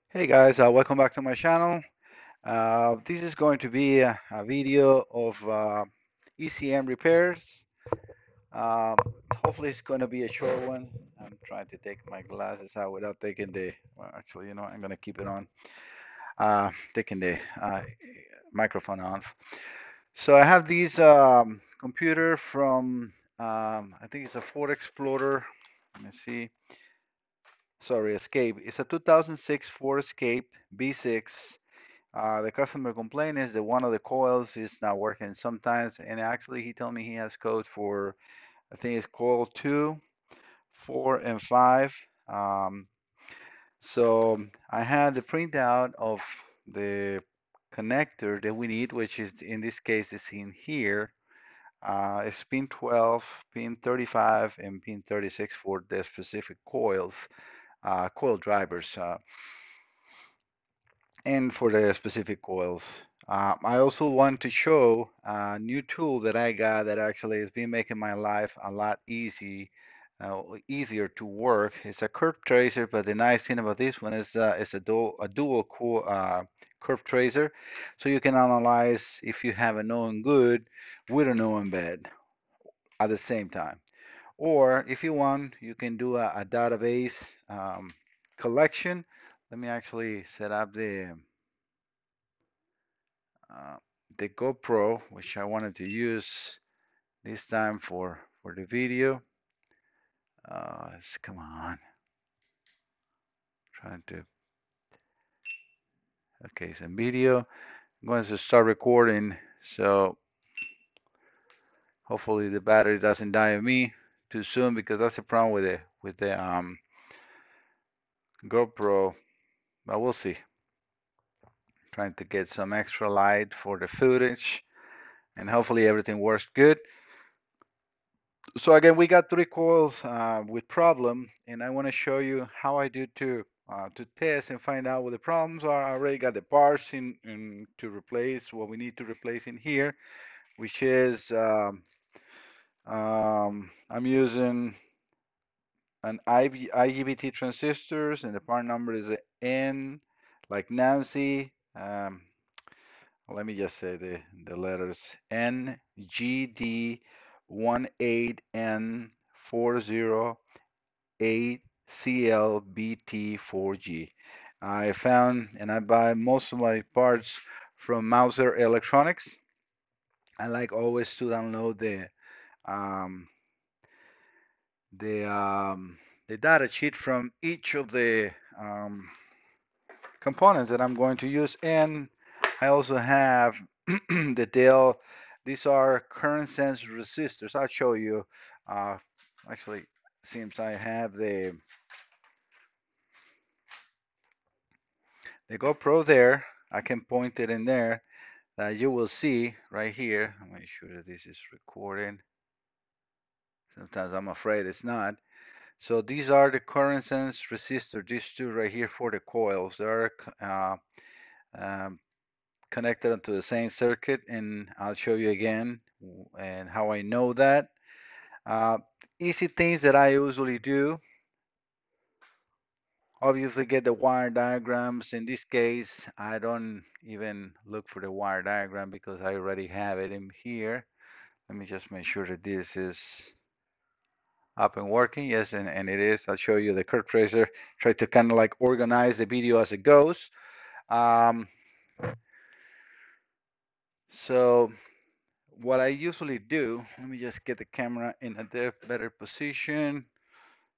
Hey guys, welcome back to my channel. This is going to be a video of ECM repairs. Um, Hopefully it's going to be a short one. I'm trying to take my glasses out without taking well, actually, I'm going to keep it on, taking the microphone off. So I have these computer from, I think it's a Ford Explorer. Let me see. Sorry, Escape. It's a 2006 Ford Escape B6. The customer complaint is that one of the coils is not working sometimes, and actually he told me he has code for, I think it's coil 2, 4, and 5. Um, so I had the printout of the connector that we need, which is in this case is in here. It's pin 12, pin 35, and pin 36 for the specific coils, coil drivers. And for the specific coils. I also want to show a new tool that I got that actually has been making my life a lot easier to work. It's a curve tracer, but the nice thing about this one is it's a dual cool curve tracer, so you can analyze if you have a known good with a known bad at the same time. Or if you want, you can do a database collection. Let me actually set up uh, the GoPro, which I wanted to use this time for the video. Come on, trying to. Okay, some video. I'm going to start recording, so hopefully the battery doesn't die on me too soon because that's the problem with the GoPro. But we'll see. Trying to get some extra light for the footage, and hopefully everything works good. So again, we got three coils with problem, and I want to show you how I do to test and find out what the problems are. I already got the parts in to replace what we need to replace in here, which is I'm using an IGBT transistors, and the part number is N, like Nancy. Let me just say the letters NGD18N40ACLBT4G. I found and I buy most of my parts from Mouser Electronics. I like always to download um, the um, the data sheet from each of the components that I'm going to use, and I also have the Dell. These are current sense resistors. I'll show you. Uh, Actually, seems I have the GoPro there. I can point it in there. You will see right here. I'll make sure that this is recording. Sometimes I'm afraid it's not. So these are the current sense resistors. These two right here for the coils. They are um, connected onto the same circuit, and I'll show you again and how I know that. Uh, Easy things that I usually do. Obviously get the wire diagrams. In this case, I don't even look for the wire diagram because I already have it in here. Let me just make sure that this is up and working. Yes, and it is. I'll show you the curve tracer. Try to kind of like organize the video as it goes. Um, so what I usually do, let me just get the camera in a better position.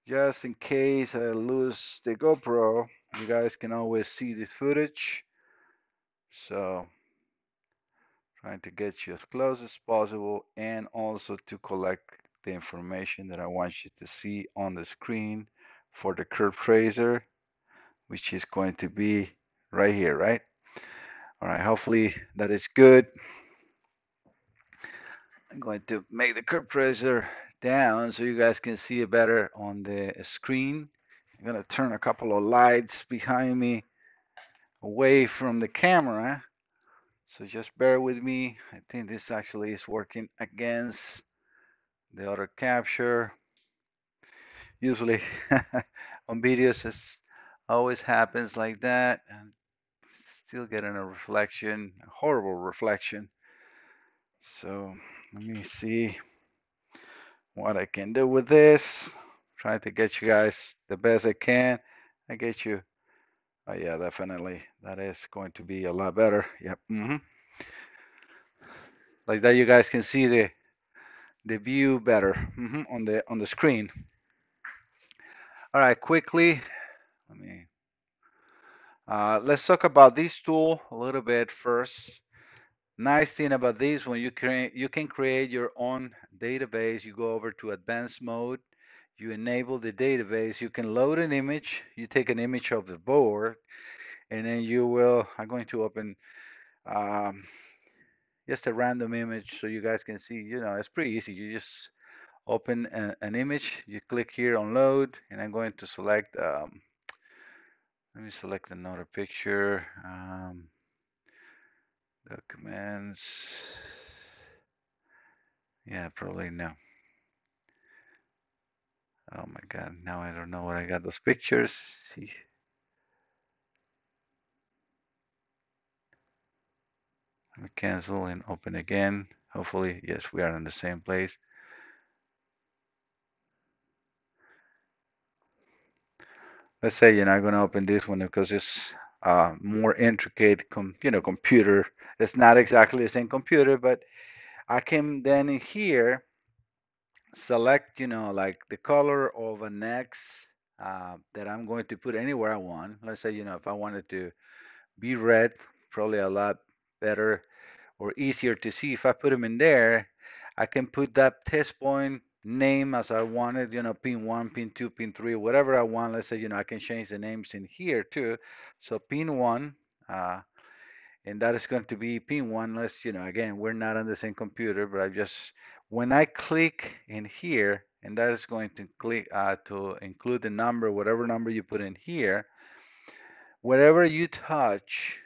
Just in case I lose the GoPro, you guys can always see this footage. So trying to get you as close as possible and also to collect the information that I want you to see on the screen for the curve tracer, which is going to be right here, right? All right, hopefully that is good. I'm going to make the curve tracer down so you guys can see it better on the screen. I'm going to turn a couple of lights behind me away from the camera. So just bear with me. I think this actually is working against the other capture. Usually on videos it's Always happens like that, and still getting a reflection, a horrible reflection. So let me see what I can do with this. Trying to get you guys the best I can. I get you. Oh yeah, definitely. That is going to be a lot better. Yep. Like that, you guys can see the view better on the screen. All right, quickly. Let me. Let's talk about this tool a little bit first. Nice thing about this, when you can create your own database. You go over to advanced mode, you enable the database, you can load an image, you take an image of the board, and then you will, I'm going to open um, just a random image so you guys can see, it's pretty easy. You just open an image, you click here on load, and I'm going to select, let me select another picture, documents, yeah, probably no. Oh my God, now I don't know where I got those pictures. See, let me cancel and open again. Hopefully, yes, we are in the same place. Let's say you're not going to open this one because it's more intricate, computer. It's not exactly the same computer, but I can then in here select, like the color of an X that I'm going to put anywhere I want. Let's say, if I wanted to be red, probably a lot better or easier to see. If I put them in there, I can put that test point name as I wanted, pin 1, pin 2, pin 3, whatever I want. Let's say, I can change the names in here too. So pin 1, uh, and that is going to be pin 1. Let's, again, we're not on the same computer, but when I click in here, and that is going to click to include the number, whatever number you put in here, whatever you touch,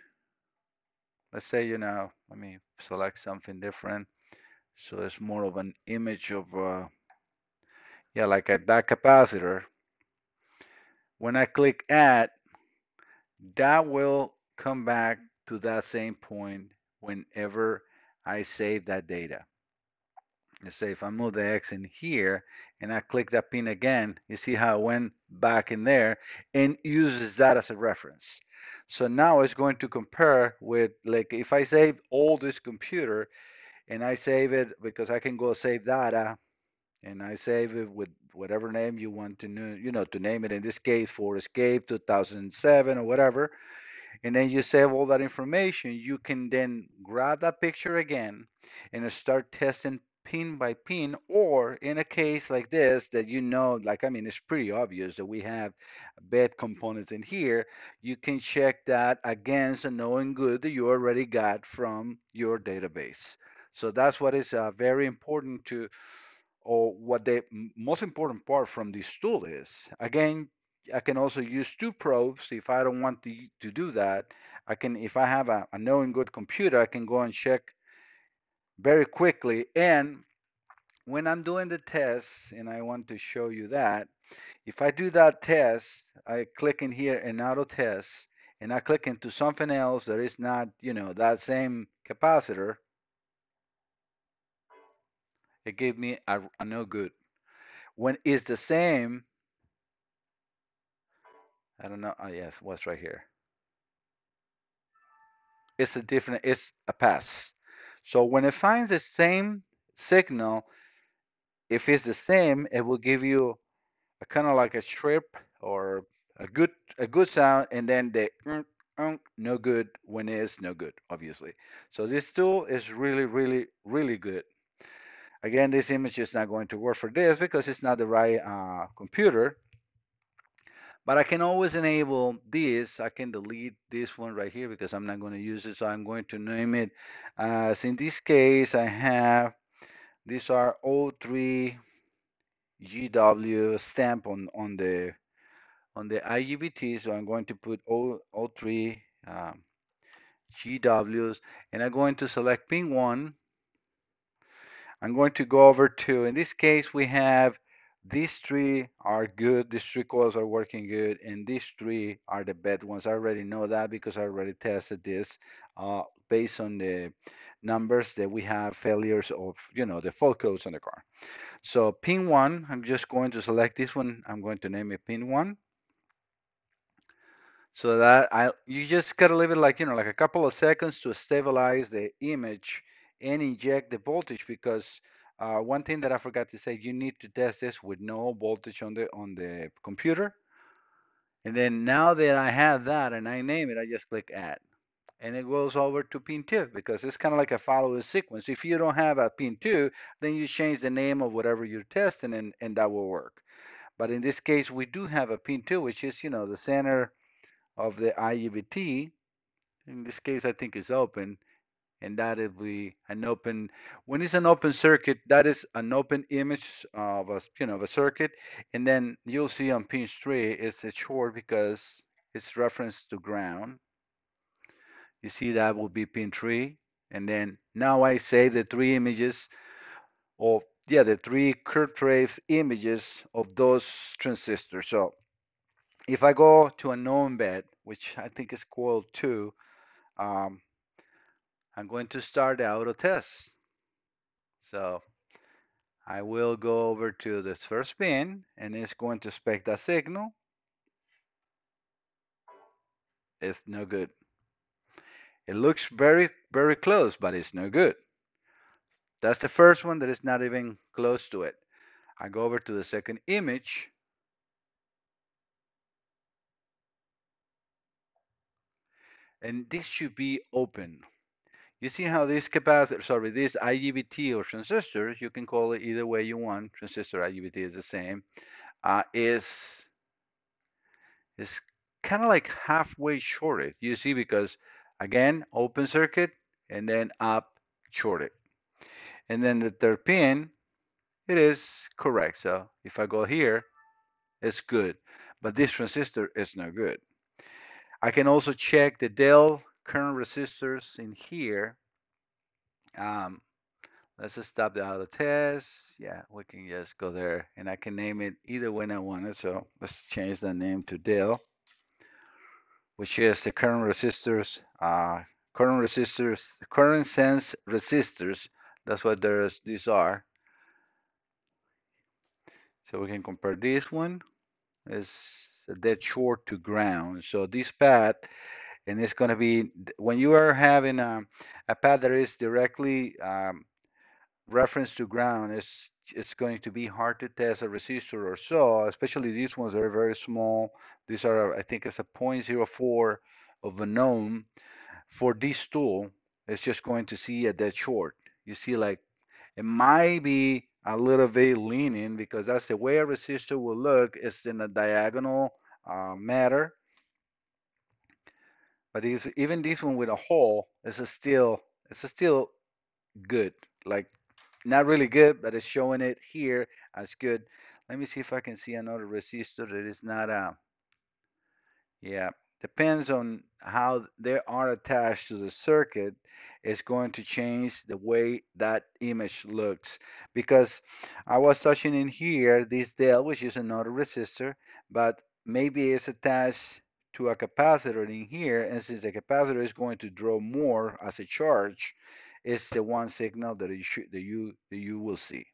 let's say, let me select something different. So it's more of an image of, yeah, like that capacitor. When I click add, that will come back to that same point whenever I save that data. Let's say if I move the X in here and I click that pin again, you see how it went back in there and uses that as a reference. So now it's going to compare with, like, if I save all this computer and I save it because I can go save data and I save it with whatever name you want to know, to name it. In this case, Ford Escape 2007 or whatever. And then you save all that information. You can then grab that picture again and start testing pin by pin. Or in a case like this, that like, I mean, it's pretty obvious that we have bad components in here. You can check that against a known good that you already got from your database. So that's what is very important to, or what the most important part from this tool is. Again, I can also use two probes if I don't want to do that. I can, if I have a known good computer, I can go and check very quickly. And when I'm doing the test, and I want to show you that, if I do that test, I click in here in auto test, and I click into something else that is not, that same capacitor, it gave me a no good. When it's the same, I don't know. Oh, yes, what's right here? It's a pass. So when it finds the same signal, if it's the same, it will give you a kind of like a strip or a good sound, and then the no good when it is no good, obviously. So this tool is really, really, really good. Again, this image is not going to work for this because it's not the right computer. But I can always enable this. I can delete this one right here because I'm not going to use it. So I'm going to name it as, in this case, I have, these are O3 GW stamp on the IGBT. So I'm going to put O3 GWs, and I'm going to select pin 1. I'm going to go over to, in this case, we have These three are good. These three coils are working good, and these three are the bad ones. I already know that because I already tested this based on the numbers that we have failures of, the fault codes on the car. So pin one, I'm just going to select this one. I'm going to name it pin one. So that you just gotta leave it like, like a couple of seconds to stabilize the image and inject the voltage because one thing that I forgot to say, you need to test this with no voltage on the computer. And then now that I have that and I name it, I just click add. And it goes over to pin 2 because it's kind of like a follow the sequence. If you don't have a pin 2, then you change the name of whatever you're testing and that will work. But in this case, we do have a pin 2, which is, the center of the IGBT. In this case, I think it's open, and that will be an open. When it's an open circuit, that is an open image of a circuit, and then you'll see on pin 3 it's a short because it's referenced to ground. You see that will be pin 3, and then now I save the three images of the three curve trace images of those transistors. So if I go to a known bed, which I think is coil 2, um, I'm going to start the auto test. So I will go over to this first pin and it's going to spec that signal. It's no good. It looks very, very close, but it's no good. That's the first one that is not even close to it. I go over to the second image and this should be open. You see how this capacitor, sorry, this IGBT or transistor, you can call it either way you want, transistor IGBT is the same, is kind of like halfway shorted. You see, because again, open circuit and then up shorted. And then the third pin, it is correct. So if I go here, it's good. But this transistor is no good. I can also check the Dell current resistors in here. Um, let's just stop the auto test. Yeah, we can just go there and I can name it either way I want it. So let's change the name to Dell, which is the current sense resistors. That's what these are. So we can compare this one is a dead short to ground. So this path, and it's going to be when you are having a path that is directly reference to ground, it's going to be hard to test a resistor or so, especially these ones that are very small. These are, I think it's a 0.04 of a ohm. For this tool, it's just going to see a dead short. You see, like it might be a little bit leaning because that's the way a resistor will look. It's in a diagonal matter. But even this one with a hole it's still good. Like not really good, but it's showing it here as good. Let me see if I can see another resistor that is not a yeah, depends on how they are attached to the circuit. It's going to change the way that image looks. Because I was touching in here this Dell, which is another resistor, but maybe it's attached to a capacitor in here, and since the capacitor is going to draw more as a charge, it's the one signal that you will see.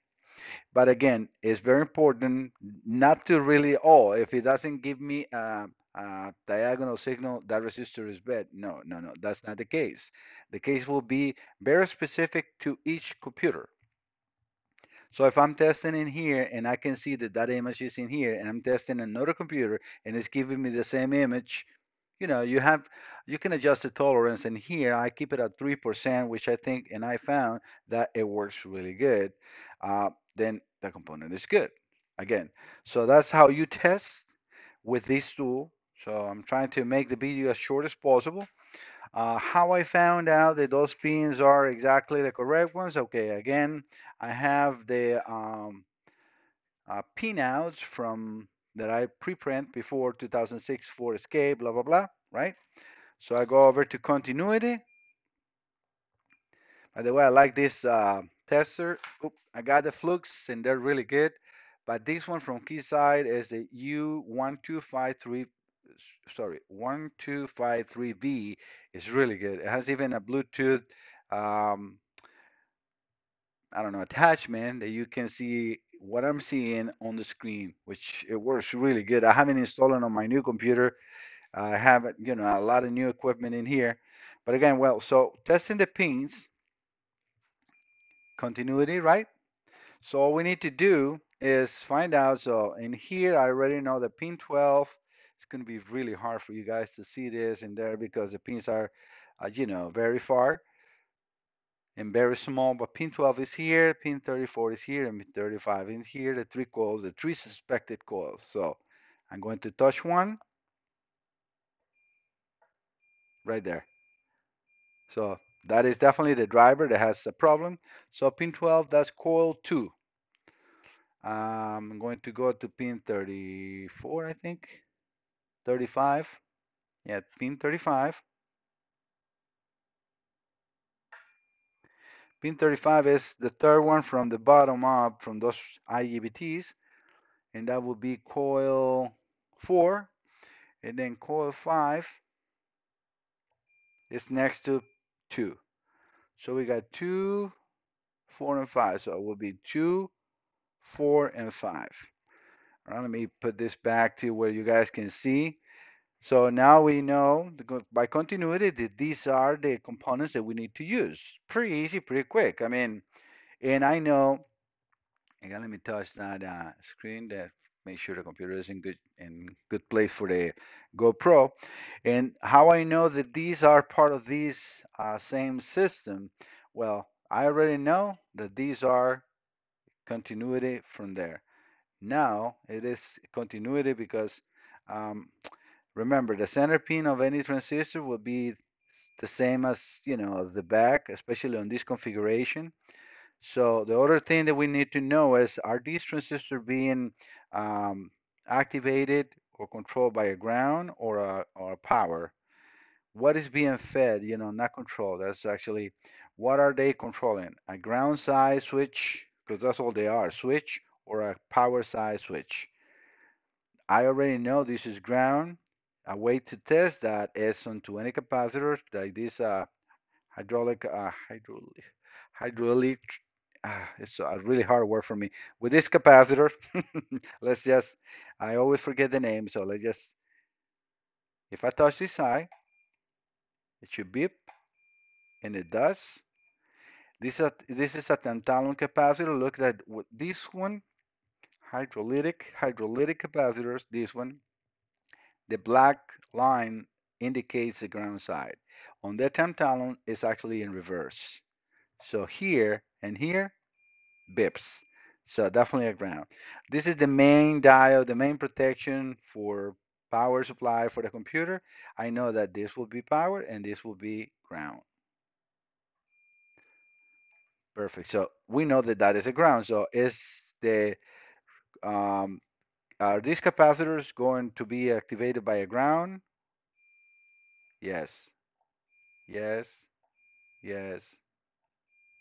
But again, it's very important not to really, oh, if it doesn't give me a diagonal signal, that resistor is bad. No, no, no, that's not the case. The case will be very specific to each computer. So if I'm testing in here and I can see that that image is in here and I'm testing another computer and it's giving me the same image, you can adjust the tolerance, and here I keep it at 3%, which I think and I found that it works really good. Then the component is good again. So that's how you test with this tool. So I'm trying to make the video as short as possible. How I found out that those pins are exactly the correct ones. Okay, again, I have the pinouts from that I preprint before 2006 Ford Escape, blah blah blah, right? So I go over to continuity. By the way, I like this tester. Oop, I got the flux and they're really good. But this one from Keysight is a U1253, sorry, 1253V is really good. It has even a Bluetooth, um, I don't know, attachment that you can see what I'm seeing on the screen, which it works really good. I haven't installed it on my new computer. I have, a lot of new equipment in here. But again, well, so testing the pins, continuity, right? So all we need to do is find out. So in here, I already know the pin 12. It's going to be really hard for you guys to see this in there because the pins are, very far and very small. But pin 12 is here, pin 34 is here, and pin 35 is here. The three coils, the three suspected coils. So I'm going to touch one right there. So that is definitely the driver that has a problem. So pin 12, that's coil 2. I'm going to go to pin 34, I think. 35. Yeah, pin 35. Pin 35 is the third one from the bottom up from those IGBTs, and that would be coil 4. And then coil 5 is next to 2. So we got 2, 4, and 5. So it will be 2, 4, and 5. All right, let me put this back to where you guys can see. So now we know by continuity that these are the components that we need to use. Pretty easy, pretty quick. I mean, and I know, again, let me touch that screen that make sure the computer is in good place for the GoPro. And how I know that these are part of this same system, well, I already know that these are continuity from there. Now it is continuity because um, remember, the center pin of any transistor will be the same as, the back, especially on this configuration. So the other thing that we need to know is, are these transistors being um, activated or controlled by a ground or a power? What is being fed, not controlled? That's actually, what are they controlling? A ground side switch, because that's all they are, switch, or a power side switch. I already know this is ground. A way to test that is onto any capacitor like this hydraulic hydraulic it's a really hard word for me. With this capacitor, let's just, I always forget the name, so let's just, if I touch this side, it should beep, and it does. This is a tantalum capacitor. Look at this one, hydraulic capacitors. This one, the black line indicates the ground side. On the tantalum, it's actually in reverse. So here and here, bips. So definitely a ground. This is the main diode, the main protection for power supply for the computer. I know that this will be power and this will be ground. Perfect. So we know that that is a ground. So um, are these capacitors going to be activated by a ground? Yes. Yes. Yes.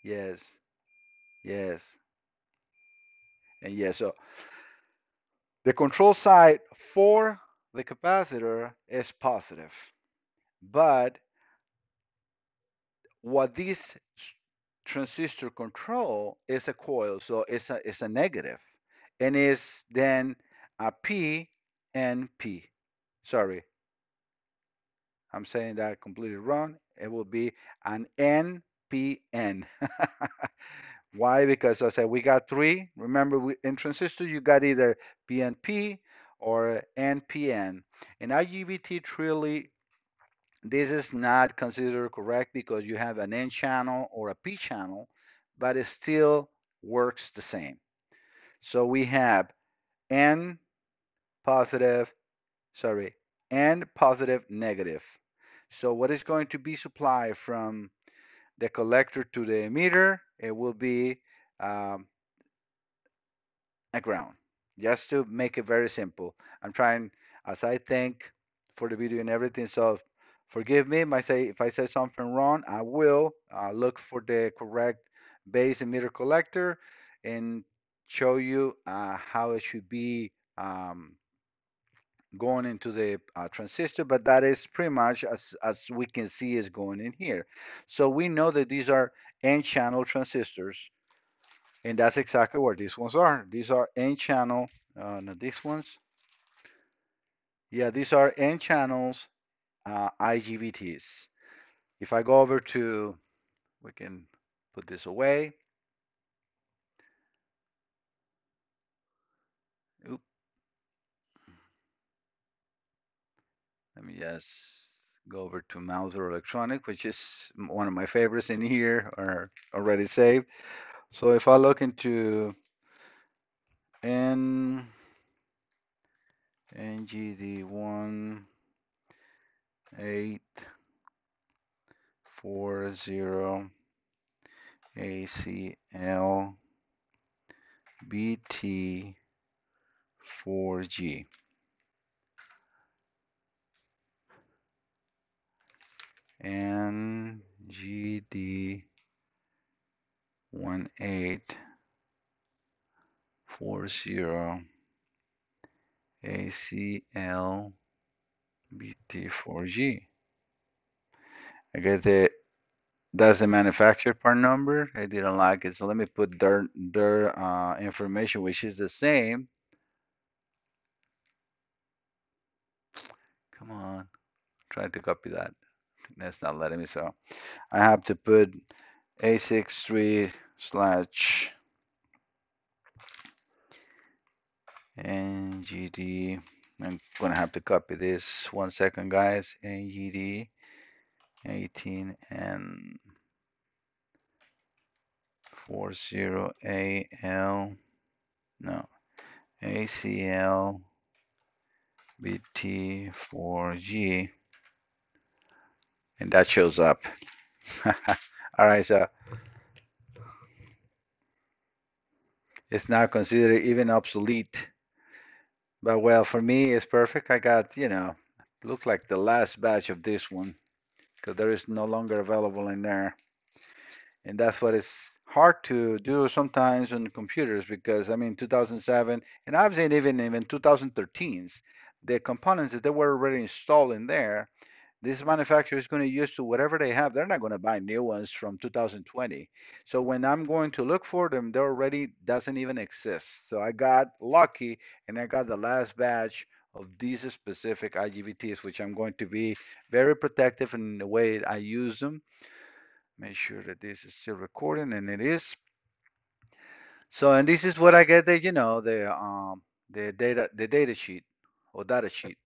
Yes. Yes. And yes. So the control side for the capacitor is positive. But what this transistor control is a coil, so it's a negative, and is then a P N P. Sorry, I'm saying that completely wrong. It will be an NPN. Why? Because I said we got three. Remember, in transistor you got either PNP or NPN. In IGBT truly, this is not considered correct because you have an N channel or a P channel, but it still works the same. So we have N positive, sorry, N positive negative. So what is going to be supplied from the collector to the emitter? It will be um, a ground, just to make it very simple. I'm trying, as I think, for the video and everything. So forgive me if I say something wrong. I will look for the correct base emitter collector and show you how it should be going into the transistor, but that is pretty much as we can see is going in here. So we know that these are N-channel transistors, and that's exactly what these ones are. These are N-channel, no, these ones, yeah, these are N-channels IGBTs. If I go over to, we can put this away. Oop, let me just go over to Mouser Electronic, which is one of my favorites in here, or already saved. So if I look into N NGD1 840 ACL BT4G. NGD1840 ACL BT4G. I get that's the manufacturer part number. I didn't like it, so let me put their information, which is the same. Come on, try to copy that. That's not letting me. So I have to put A63 slash NGD. I'm gonna have to copy this. 1 second, guys. NGD 18 and 40AL. No, ACL BT4G, and that shows up. All right, so it's now considered even obsolete. But well, for me, it's perfect. I got, look like the last batch of this one because there is no longer available in there. And that's what is hard to do sometimes on computers because, I mean, 2007, and I've seen even 2013s, the components that they were already installed in there, this manufacturer is going to use to whatever they have. They're not going to buy new ones from 2020. So when I'm going to look for them, they already doesn't even exist. So I got lucky and I got the last batch of these specific IGBTs, which I'm going to be very protective in the way I use them. Make sure that this is still recording, and it is. So, and this is what I get the data sheet or data sheet.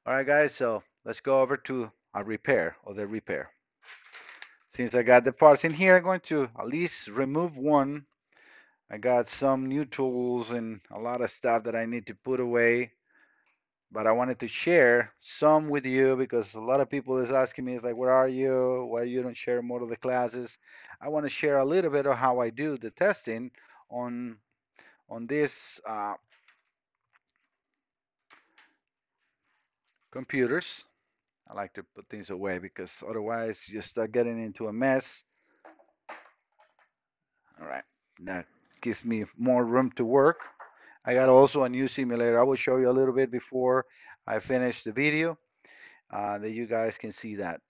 All right, guys. So let's go over to a repair or the repair. Since I got the parts in here, I'm going to at least remove one. I got some new tools and a lot of stuff that I need to put away, but I wanted to share some with you because a lot of people is asking me, it's like, where are you? Why you don't share more of the classes? I want to share a little bit of how I do the testing on these computers. I like to put things away because otherwise you start getting into a mess. All right, that gives me more room to work. I got also a new simulator. I will show you a little bit before I finish the video that you guys can see that.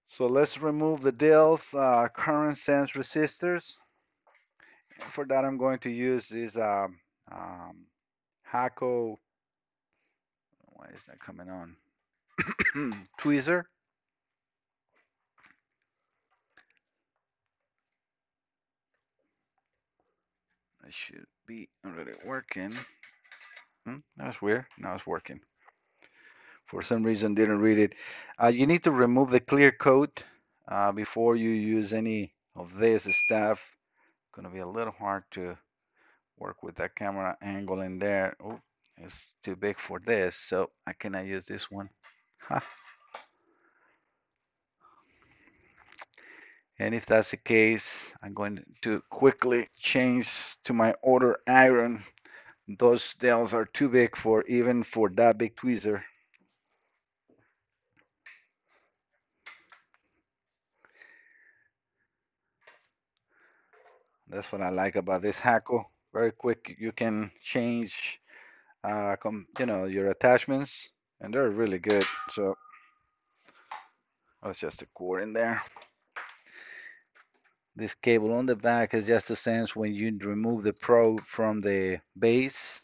So let's remove the Dell's current sense resistors. For that, I'm going to use this Hako. Why is that coming on? Tweezer. It should be already working. That's weird. Now it's working. For some reason, didn't read it. You need to remove the clear coat before you use any of this stuff. Gonna be a little hard to work with that camera angle in there. Oh, it's too big for this, so I cannot use this one. And if that's the case, I'm going to quickly change to my outer iron. Those nails are too big for even for that big tweezer. That's what I like about this Hako. Very quick, you can change, your attachments, and they're really good. So that's just a cord in there. This cable on the back is just a sense when you remove the probe from the base,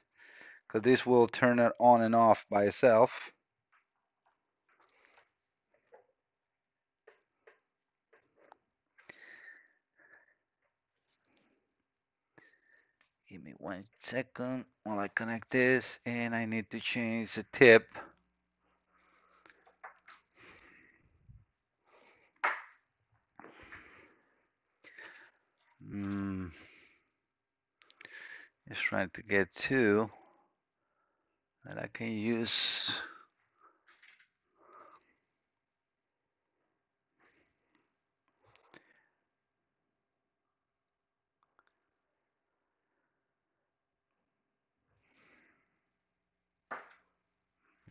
because this will turn it on and off by itself. Give me 1 second while I connect this, and I need to change the tip. Just trying to get two that I can use.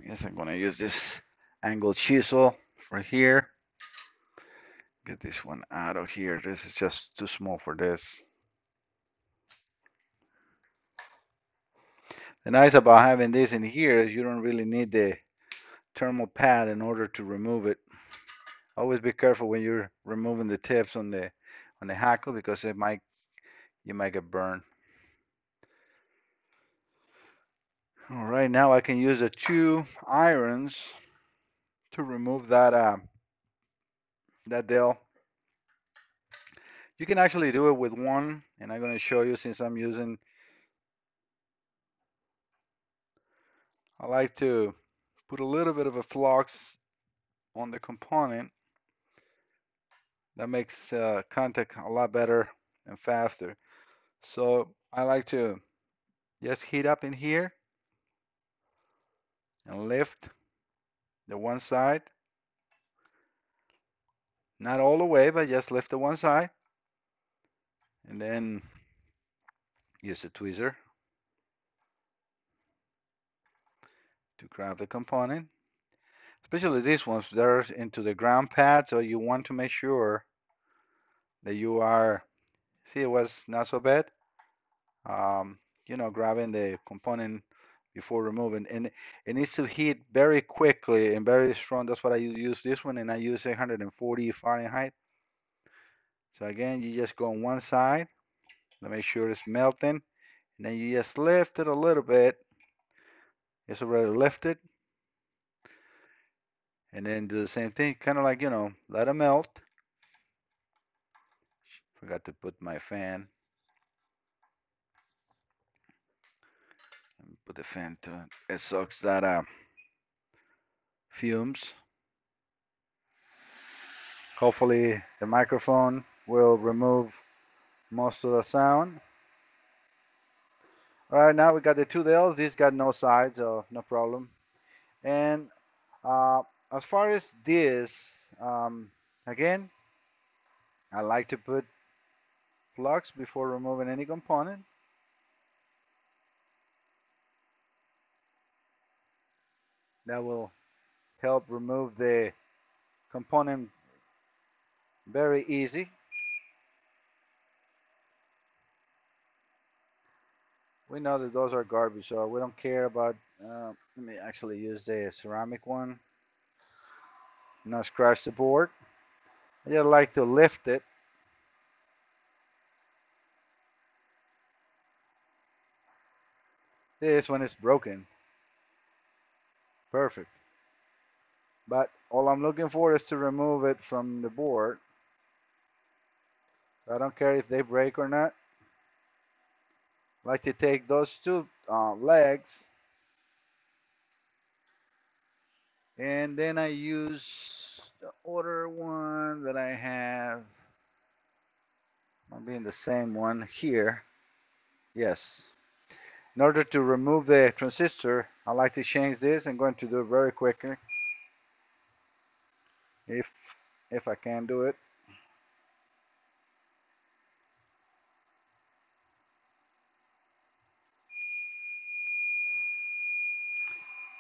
I guess I'm gonna use this angle chisel for here. Get this one out of here. This is just too small for this. The nice about having this in here is you don't really need the thermal pad in order to remove it. Always be careful when you're removing the tips on the hackle, because you might get burned. All right, now I can use the 2 irons to remove that dowel. You can actually do it with one, and I'm going to show you, since I'm using. I like to put a little bit of a flux on the component. That makes contact a lot better and faster. So I like to just heat up in here and lift the one side. Not all the way, but just lift the one side. And then use a tweezer to grab the component. Especially these ones, they're into the ground pad, so you want to make sure that you are, see, it was not so bad. Grabbing the component before removing, and it needs to heat very quickly and very strong. That's what I use this one, and I use 840 Fahrenheit. So again, you just go on one side to make sure it's melting, and then you just lift it a little bit. It's already lifted, and then do the same thing, kind of like, let it melt. Forgot to put my fan. Put the fan to it, sucks that fumes. Hopefully the microphone will remove most of the sound. All right, now we got the 2 dowels. These got no sides, so no problem. And uh, as far as this, again, I like to put flux before removing any component. That will help remove the component very easy. We know that those are garbage, so we don't care about. Let me actually use the ceramic one. Not scratch the board. I just like to lift it. This one is broken. Perfect. But all I'm looking for is to remove it from the board. I don't care if they break or not. I like to take those 2 legs, and then I use the other one that I have. I'll be in the same one here. Yes. In order to remove the transistor, I like to change this. I'm going to do it very quickly, if I can do it.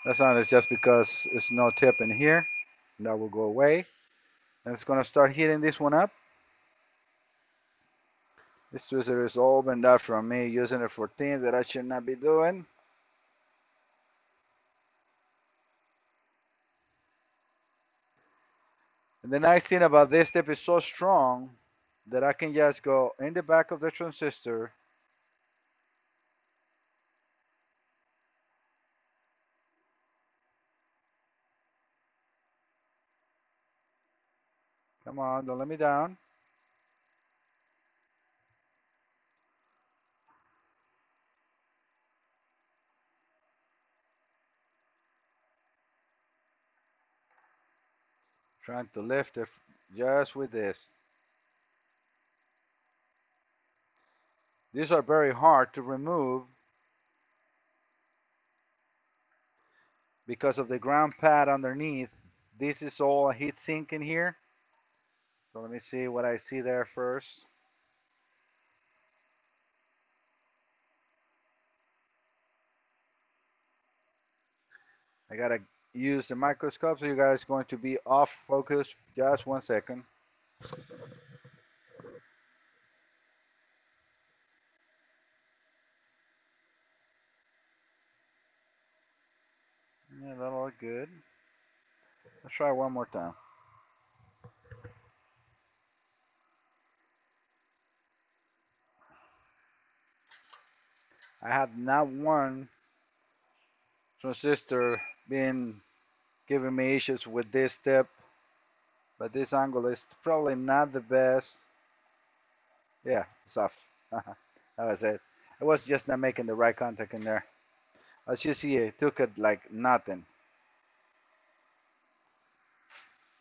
That sound is just because there's no tip in here. That will go away. And it's going to start heating this one up. This twister is all bent out from me using it for things that I should not be doing. And the nice thing about this tip is so strong that I can just go in the back of the transistor come on, don't let me down. Trying to lift it just with this. These are very hard to remove because of the ground pad underneath. This is all a heat sink in here. So let me see what I see there first. I gotta use the microscope so you guys are going to be off focus just 1 second. Yeah, that'll look good. Let's try one more time. I have not one transistor been giving me issues with this step, but this angle is probably not the best. Yeah, it's off. That was it. I was just not making the right contact in there. As you see, it took it like nothing.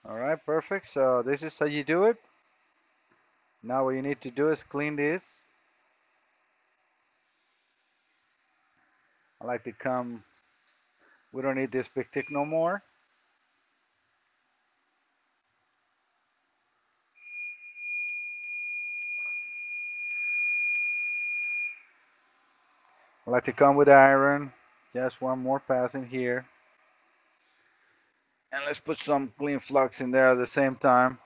All right, perfect. So this is how you do it. Now what you need to do is clean this. I like to come, we don't need this big tick no more. I like to come with iron. Just one more pass in here. And let's put some clean flux in there at the same time.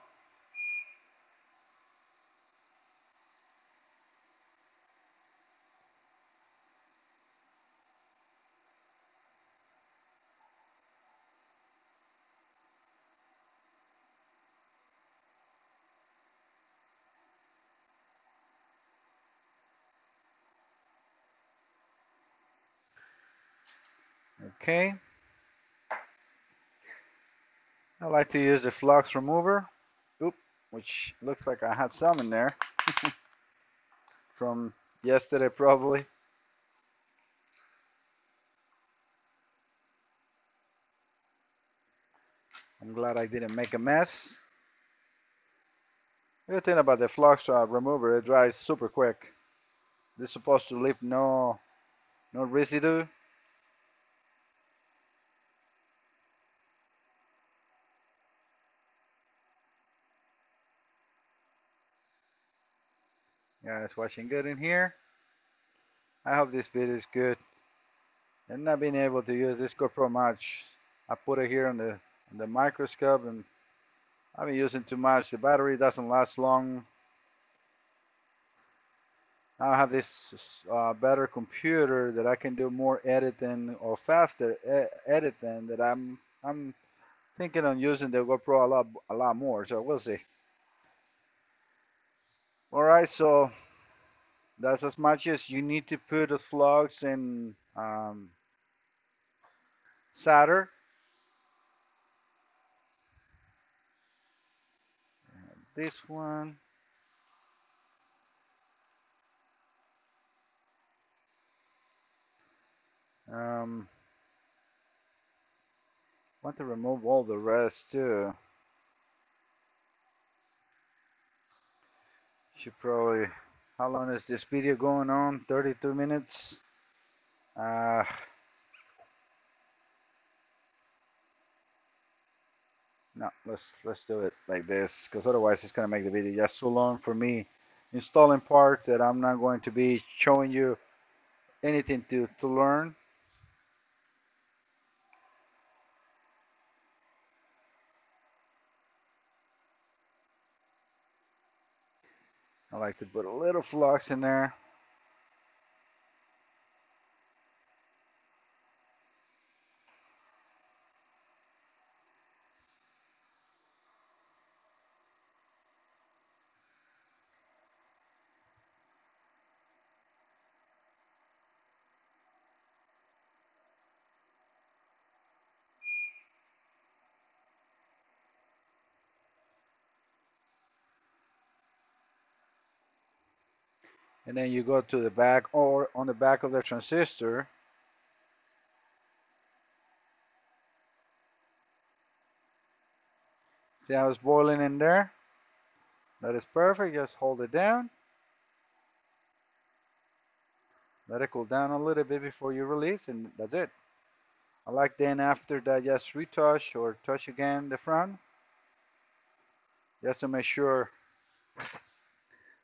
Okay. I like to use the flux remover. Oop, which looks like I had some in there from yesterday probably. I'm glad I didn't make a mess. The good thing about the flux remover, it dries super quick. This is supposed to leave no residue. Yeah, it's washing good in here. I hope this video is good. I've not been able to use this GoPro much. I put it here on the microscope and I've been using too much. The battery doesn't last long. Now I have this better computer that I can do more editing or faster editing that I'm thinking on using the GoPro a lot more. So we'll see. All right, so that's as much as you need to put the slugs in solder. This one. Want to remove all the rest too. Should probably. How long is this video going on? 32 minutes. Uh, no, let's do it like this, because otherwise it's gonna make the video just so long for me installing parts that I'm not going to be showing you anything to learn. I like to put a little flux in there. And then you go to the back or on the back of the transistor. See how it's boiling in there? That is perfect. Just hold it down. Let it cool down a little bit before you release, and that's it. I like then after that just retouch or touch again the front, just to make sure.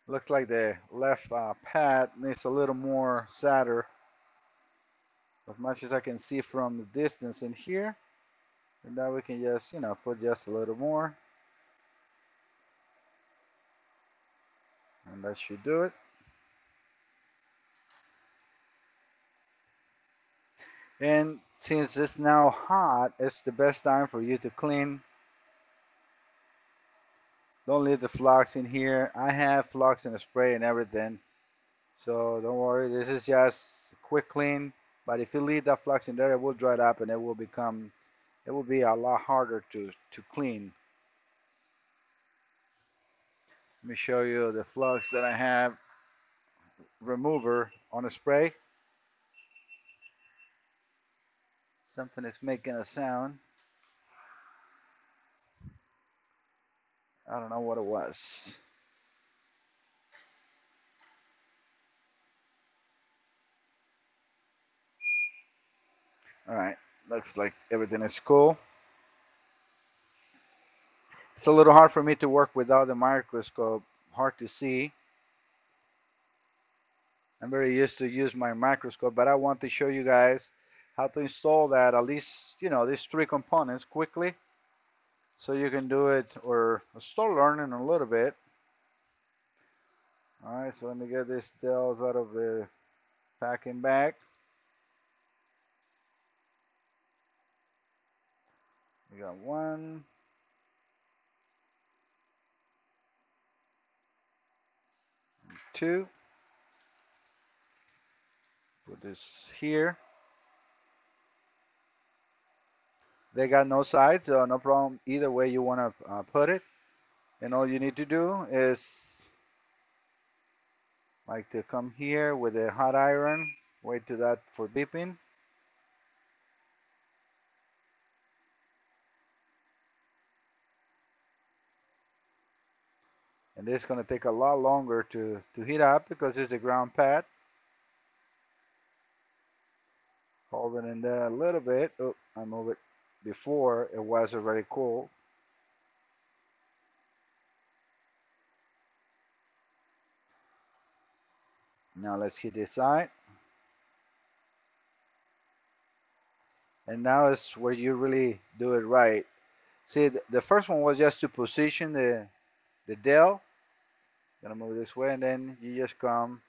Looks like the left pad needs a little more solder, as much as I can see from the distance in here. And now we can just, put just a little more. And that should do it. And since it's now hot, it's the best time for you to clean. Don't leave the flux in here. I have flux and a spray and everything. So don't worry, this is just a quick clean. But if you leave that flux in there, it will dry up and it will be a lot harder to clean. Let me show you the flux that I have remover on a spray. Something is making a sound. I don't know what it was. All right, looks like everything is cool. It's a little hard for me to work without the microscope, hard to see. I'm very used to use my microscope, but I want to show you guys how to install that, at least, these three components quickly, so you can do it or start learning a little bit. All right, so let me get these dells out of the packing bag. We got 1, 2. Put this here. They got no sides, so no problem either way you want to put it. And all you need to do is like to come here with a hot iron, wait to that for beeping. And this is going to take a lot longer to heat up because it's a ground pad. Hold it in there a little bit. Oh, I moved it before it was already cool. Now let's hit this side. And now is where you really do it right. See, the first one was just to position the dell. Gonna move this way, and then you just come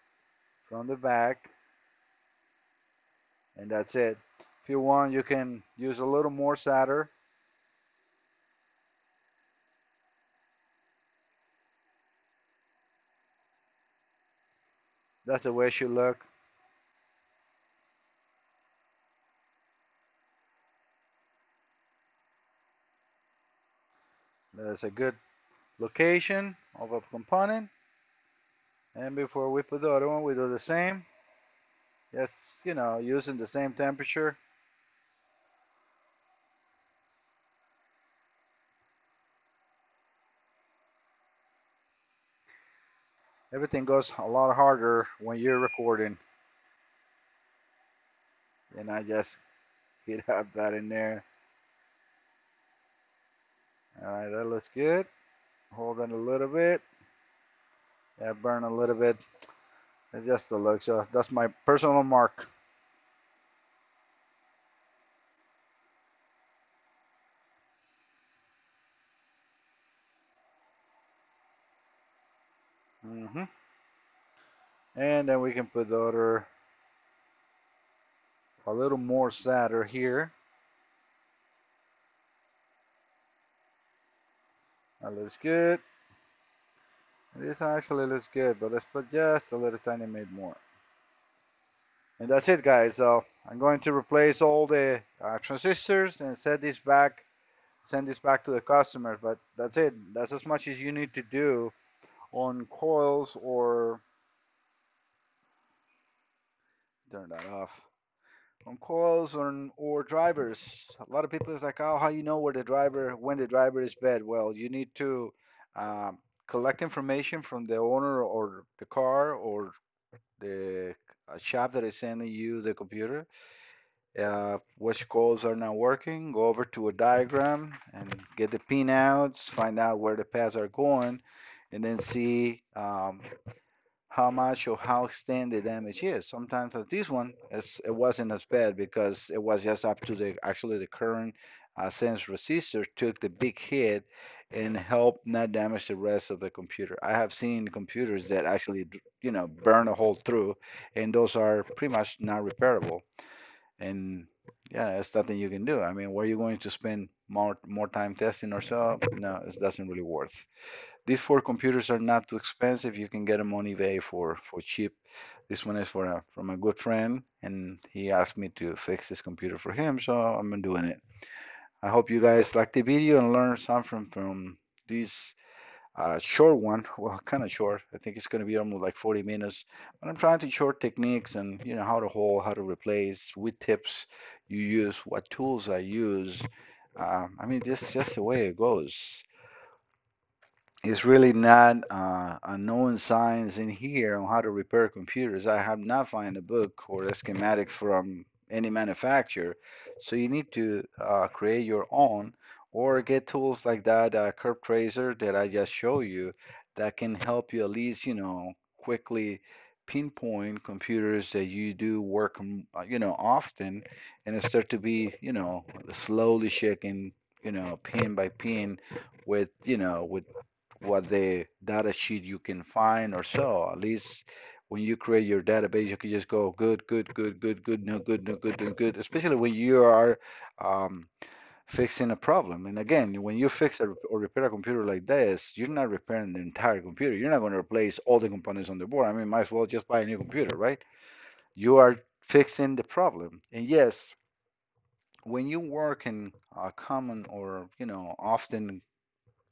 from the back, and that's it. If you want, you can use a little more solder. That's the way it should look. That's a good location of a component. And before we put the other one, we do the same. Just, using the same temperature. Everything goes a lot harder when you're recording. And I just heat up that in there. All right, that looks good. Hold it a little bit. Yeah, burn a little bit. It's just the look. So that's my personal mark. Hmm. And then we can put the other, a little more solder here. That looks good. This actually looks good, but let's put just a little tiny bit more. And that's it, guys. So I'm going to replace all the transistors and send this back to the customer. But that's it. That's as much as you need to do on coils or turn that off. On coils or drivers. A lot of people is like, oh, how you know when the driver is bad? Well, you need to um, collect information from the owner or the car or the shop that is sending you the computer. Which coils are not working? Go over to a diagram and get the pinouts, find out where the paths are going, and then see how much or how extended the damage is. Sometimes at this one, it wasn't as bad because it was just up to the actually the current sense resistor took the big hit and helped not damage the rest of the computer. I have seen computers that actually, burn a hole through, and those are pretty much not repairable. And yeah, there's nothing you can do. I mean, were you going to spend more time testing or so? No, it doesn't really worth. These four computers are not too expensive. You can get them on eBay for cheap. This one is from a good friend, and he asked me to fix this computer for him, so I'm doing it. I hope you guys like the video and learn something from this short one. Well, kind of short. I think it's going to be almost like 40 minutes. But I'm trying to short techniques and how to hold, how to replace, with tips you use, what tools I use. I mean, this is just the way it goes. It's really not a known science in here on how to repair computers. I have not found a book or a schematic from any manufacturer. So you need to create your own or get tools like that Curve Tracer that I just showed you that can help you at least, quickly pinpoint computers that you do work on, often and start to be, slowly checking, pin by pin with what the data sheet you can find or so. At least when you create your database, you can just go good, good, good, good, good, no good, no good, no good, especially when you are um, fixing a problem. And again, when you fix or repair a computer like this, you're not repairing the entire computer. You're not going to replace all the components on the board. I mean, might as well just buy a new computer, right? You are fixing the problem. And yes, when you work in common or, often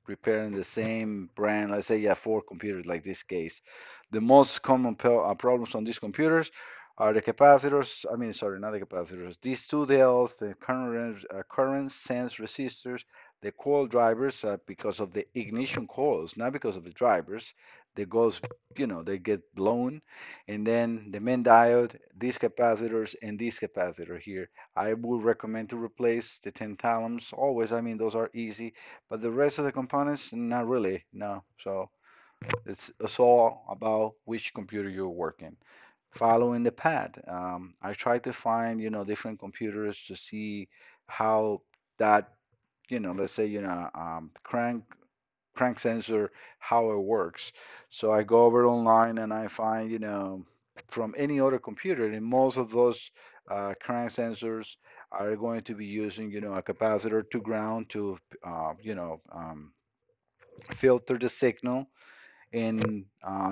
repairing the same brand, let's say you have four computers like this case, the most common problems on these computers are the capacitors, I mean, sorry, not the capacitors, these two DLs, the current sense resistors, the coil drivers, because of the ignition coils, not because of the drivers, they goes, they get blown, and then the main diode, these capacitors, and this capacitor here. I would recommend to replace the tantalums always. I mean, those are easy, but the rest of the components, not really, no. So it's all about which computer you're working. Following the pad. I try to find, different computers to see how that, let's say, crank sensor, how it works. So I go over online and I find, from any other computer, and most of those crank sensors are going to be using, a capacitor to ground to, filter the signal, and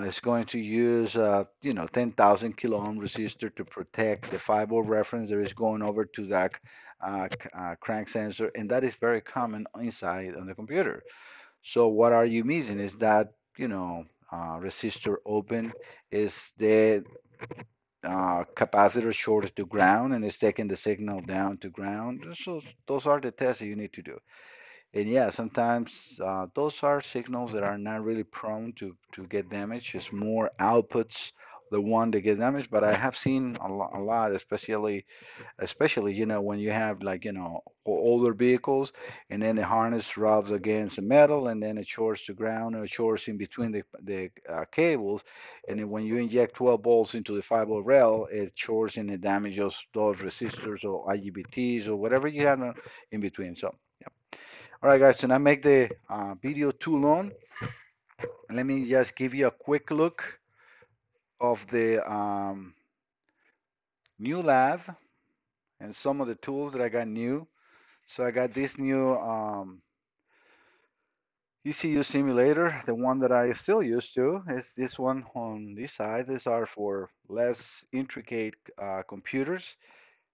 it's going to use 10,000 kilo ohm resistor to protect the 5-volt reference that is going over to that crank sensor, and that is very common inside on the computer. So what are you missing is that resistor open, is the capacitor shorted to ground and it's taking the signal down to ground. So those are the tests that you need to do. And yeah, sometimes those are signals that are not really prone to get damaged. It's more outputs, the one that get damaged. But I have seen a lot, especially when you have like older vehicles, and then the harness rubs against the metal, and then it shorts to ground, or it shorts in between the cables, and then when you inject 12 volts into the 5-volt rail, it shorts and it damages those resistors or IGBTs or whatever you have in between. So yeah. All right, guys, to not make the video too long, Let me just give you a quick look of the new lab and some of the tools that I got new. So I got this new ECU simulator. The one that I still use to is this one on this side. These are for less intricate computers.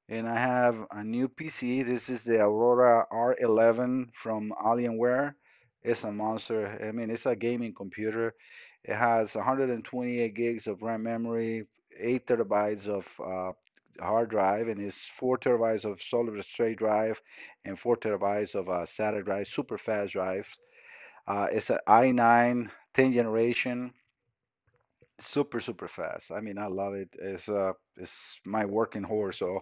And I have a new PC. This is the Aurora R11 from Alienware. It's a monster. I mean, it's a gaming computer. It has 128 gigs of RAM memory, 8 terabytes of hard drive, and it's 4 terabytes of solid state drive and 4 terabytes of SATA drive, super fast drive. It's an i9 10th generation, super super fast. I mean, I love it. It's my working horse. So,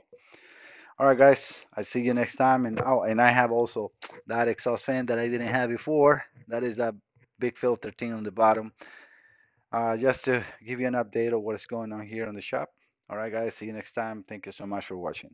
all right, guys, I see you next time. And oh, and I have also that exhaust fan that I didn't have before. That is that big filter thing on the bottom. Just to give you an update of what is going on here on the shop. All right, guys, see you next time. Thank you so much for watching.